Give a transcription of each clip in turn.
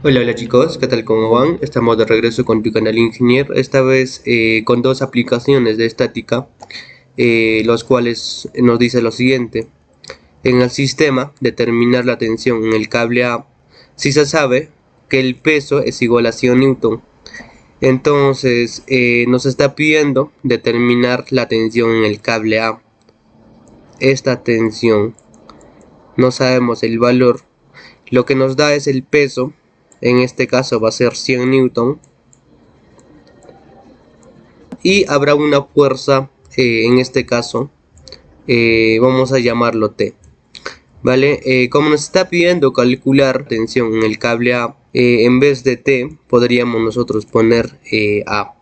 Hola, hola chicos, ¿qué tal? ¿Cómo van? Estamos de regreso con tu canal Ingenier, esta vez con dos aplicaciones de estática, los cuales nos dice lo siguiente. En el sistema, determinar la tensión en el cable A, si se sabe que el peso es igual a 100 newton, entonces nos está pidiendo determinar la tensión en el cable A. Esta tensión, no sabemos el valor, lo que nos da es el peso, en este caso va a ser 100 newton, y habrá una fuerza, en este caso vamos a llamarlo T, ¿vale? Como nos está pidiendo calcular tensión en el cable A, en vez de T podríamos nosotros poner A.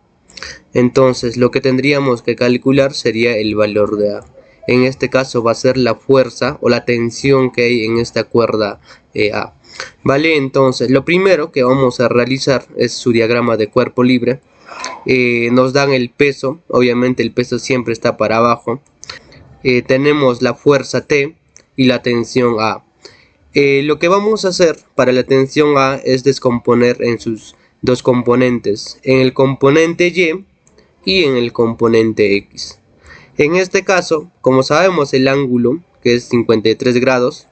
Entonces lo que tendríamos que calcular sería el valor de A. En este caso va a ser la fuerza o la tensión que hay en esta cuerda A. Vale, entonces lo primero que vamos a realizar es su diagrama de cuerpo libre. Nos dan el peso, obviamente el peso siempre está para abajo. Tenemos la fuerza T y la tensión A. Lo que vamos a hacer para la tensión A es descomponer en sus dos componentes, en el componente y en el componente X. En este caso, como sabemos el ángulo, que es 53 grados,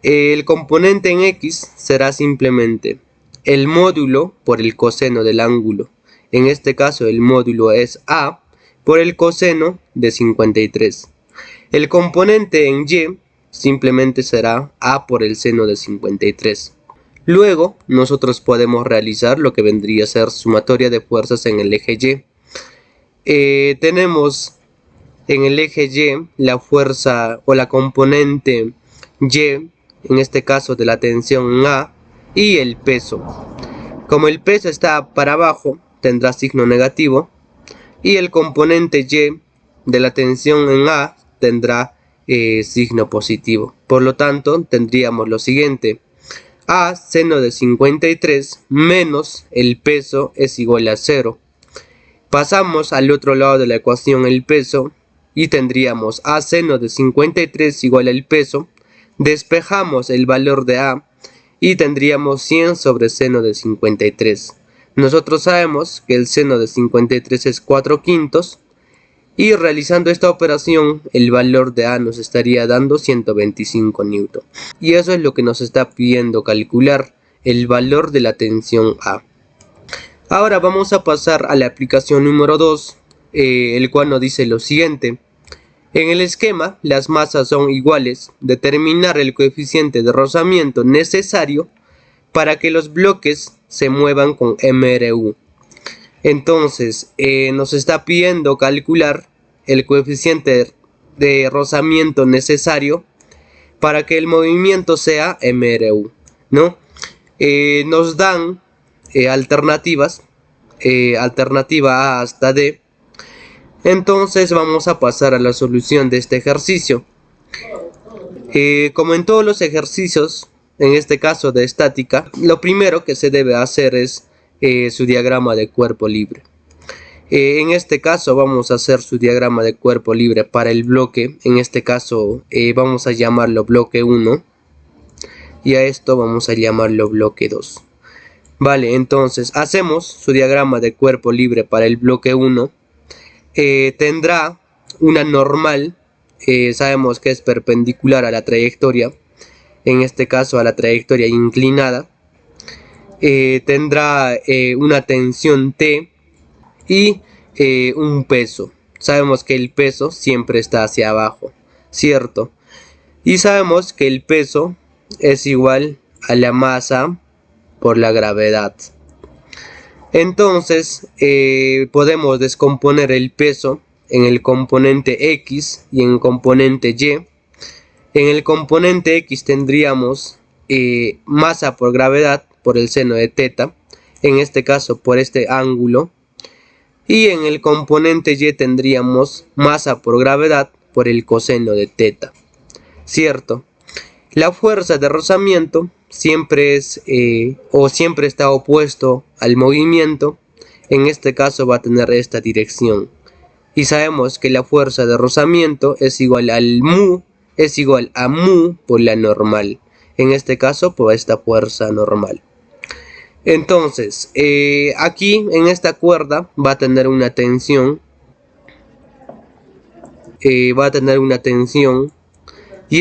el componente en X será simplemente el módulo por el coseno del ángulo. En este caso el módulo es A por el coseno de 53. El componente en Y simplemente será A por el seno de 53. Luego nosotros podemos realizar lo que vendría a ser sumatoria de fuerzas en el eje Y. Tenemos en el eje Y la fuerza o la componente Y, en este caso de la tensión A, y el peso. Como el peso está para abajo, tendrá signo negativo, y el componente Y de la tensión en A tendrá signo positivo. Por lo tanto, tendríamos lo siguiente: A seno de 53 menos el peso es igual a 0. Pasamos al otro lado de la ecuación el peso y tendríamos A seno de 53 igual al peso. Despejamos el valor de A y tendríamos 100 sobre seno de 53. Nosotros sabemos que el seno de 53 es 4/5, y realizando esta operación el valor de A nos estaría dando 125 newton. Y eso es lo que nos está pidiendo calcular, el valor de la tensión A. Ahora vamos a pasar a la aplicación número 2, el cual nos dice lo siguiente. En el esquema, las masas son iguales. Determinar el coeficiente de rozamiento necesario para que los bloques se muevan con MRU. Entonces, nos está pidiendo calcular el coeficiente de rozamiento necesario para que el movimiento sea MRU, ¿no? Nos dan alternativas, alternativa A hasta D. Entonces vamos a pasar a la solución de este ejercicio. Como en todos los ejercicios, en este caso de estática, lo primero que se debe hacer es su diagrama de cuerpo libre. En este caso vamos a hacer su diagrama de cuerpo libre para el bloque. En este caso vamos a llamarlo bloque 1 y a esto vamos a llamarlo bloque 2. Vale, entonces hacemos su diagrama de cuerpo libre para el bloque 1. Tendrá una normal, sabemos que es perpendicular a la trayectoria, en este caso a la trayectoria inclinada. Tendrá una tensión T y un peso. Sabemos que el peso siempre está hacia abajo, ¿cierto? Y sabemos que el peso es igual a la masa por la gravedad. Entonces podemos descomponer el peso en el componente X y en el componente Y. En el componente X tendríamos masa por gravedad por el seno de teta, en este caso por este ángulo, y en el componente Y tendríamos masa por gravedad por el coseno de teta, ¿cierto? La fuerza de rozamiento siempre es siempre está opuesto al movimiento. En este caso va a tener esta dirección, y sabemos que la fuerza de rozamiento es igual al mu, es igual a mu por la normal, en este caso por esta fuerza normal. Entonces, aquí en esta cuerda va a tener una tensión. Y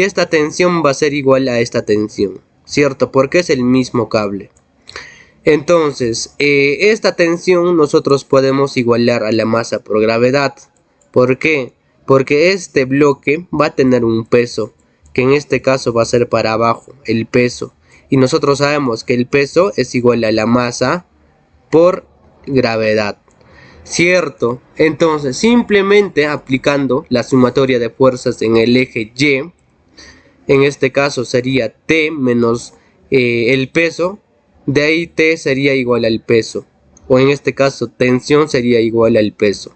esta tensión va a ser igual a esta tensión, ¿cierto? Porque es el mismo cable. Entonces, esta tensión nosotros podemos igualar a la masa por gravedad. ¿Por qué? Porque este bloque va a tener un peso, que en este caso va a ser para abajo, el peso. Y nosotros sabemos que el peso es igual a la masa por gravedad, ¿cierto? Entonces, simplemente aplicando la sumatoria de fuerzas en el eje Y, en este caso sería T menos el peso, de ahí T sería igual al peso, o en este caso tensión sería igual al peso.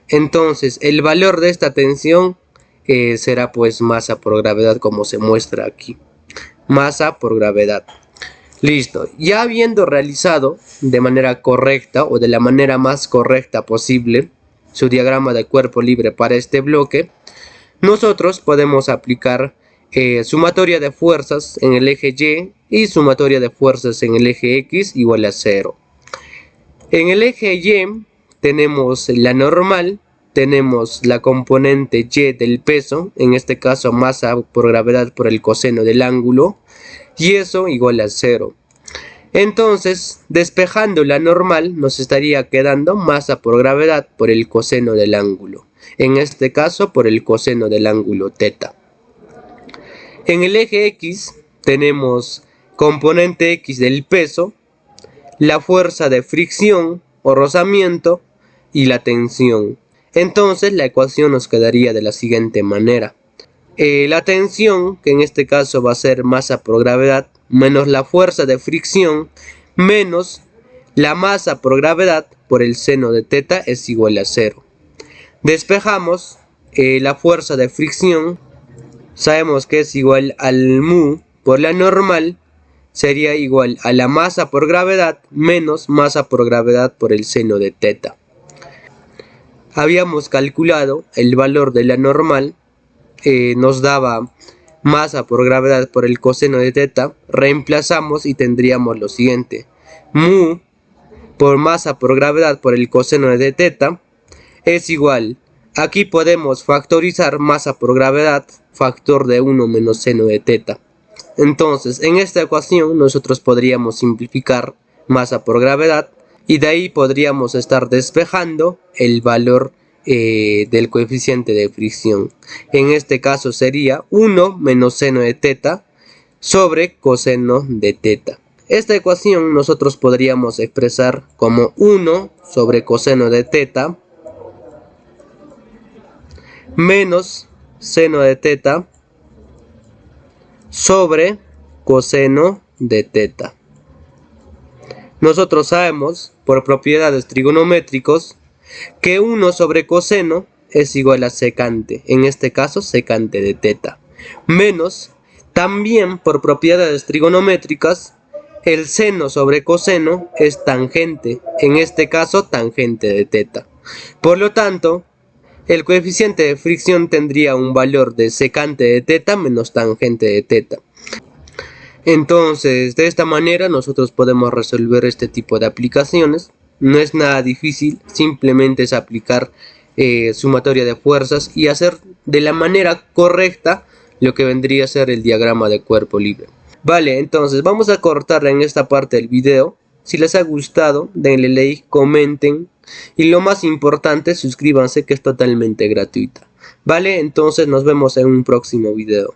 Entonces el valor de esta tensión será pues masa por gravedad, como se muestra aquí, masa por gravedad. Listo, ya habiendo realizado de manera correcta o de la manera más correcta posible su diagrama de cuerpo libre para este bloque, nosotros podemos aplicar sumatoria de fuerzas en el eje Y sumatoria de fuerzas en el eje X igual a 0. En el eje Y tenemos la normal, tenemos la componente Y del peso, en este caso masa por gravedad por el coseno del ángulo, y eso igual a 0. Entonces, despejando la normal, nos estaría quedando masa por gravedad por el coseno del ángulo, en este caso por el coseno del ángulo teta. En el eje X tenemos componente X del peso, la fuerza de fricción o rozamiento y la tensión. Entonces la ecuación nos quedaría de la siguiente manera. La tensión, que en este caso va a ser masa por gravedad, menos la fuerza de fricción, menos la masa por gravedad por el seno de teta es igual a 0. Despejamos la fuerza de fricción. Sabemos que es igual al mu por la normal, sería igual a la masa por gravedad menos masa por gravedad por el seno de teta. Habíamos calculado el valor de la normal, nos daba masa por gravedad por el coseno de teta, reemplazamos y tendríamos lo siguiente: mu por masa por gravedad por el coseno de teta es igual. Aquí podemos factorizar masa por gravedad, factor de 1 menos seno de teta. Entonces, en esta ecuación nosotros podríamos simplificar masa por gravedad y de ahí podríamos estar despejando el valor del coeficiente de fricción. En este caso sería 1 menos seno de teta sobre coseno de teta. Esta ecuación nosotros podríamos expresar como 1 sobre coseno de teta menos seno de teta sobre coseno de teta. Nosotros sabemos por propiedades trigonométricos que 1 sobre coseno es igual a secante, en este caso secante de teta, menos también por propiedades trigonométricas el seno sobre coseno es tangente, en este caso tangente de teta. Por lo tanto, el coeficiente de fricción tendría un valor de secante de teta menos tangente de teta. Entonces, de esta manera nosotros podemos resolver este tipo de aplicaciones. No es nada difícil, simplemente es aplicar sumatoria de fuerzas y hacer de la manera correcta lo que vendría a ser el diagrama de cuerpo libre. Vale, entonces vamos a cortar en esta parte del video. Si les ha gustado, denle like, comenten y lo más importante, suscríbanse, que es totalmente gratuita. Vale, entonces nos vemos en un próximo video.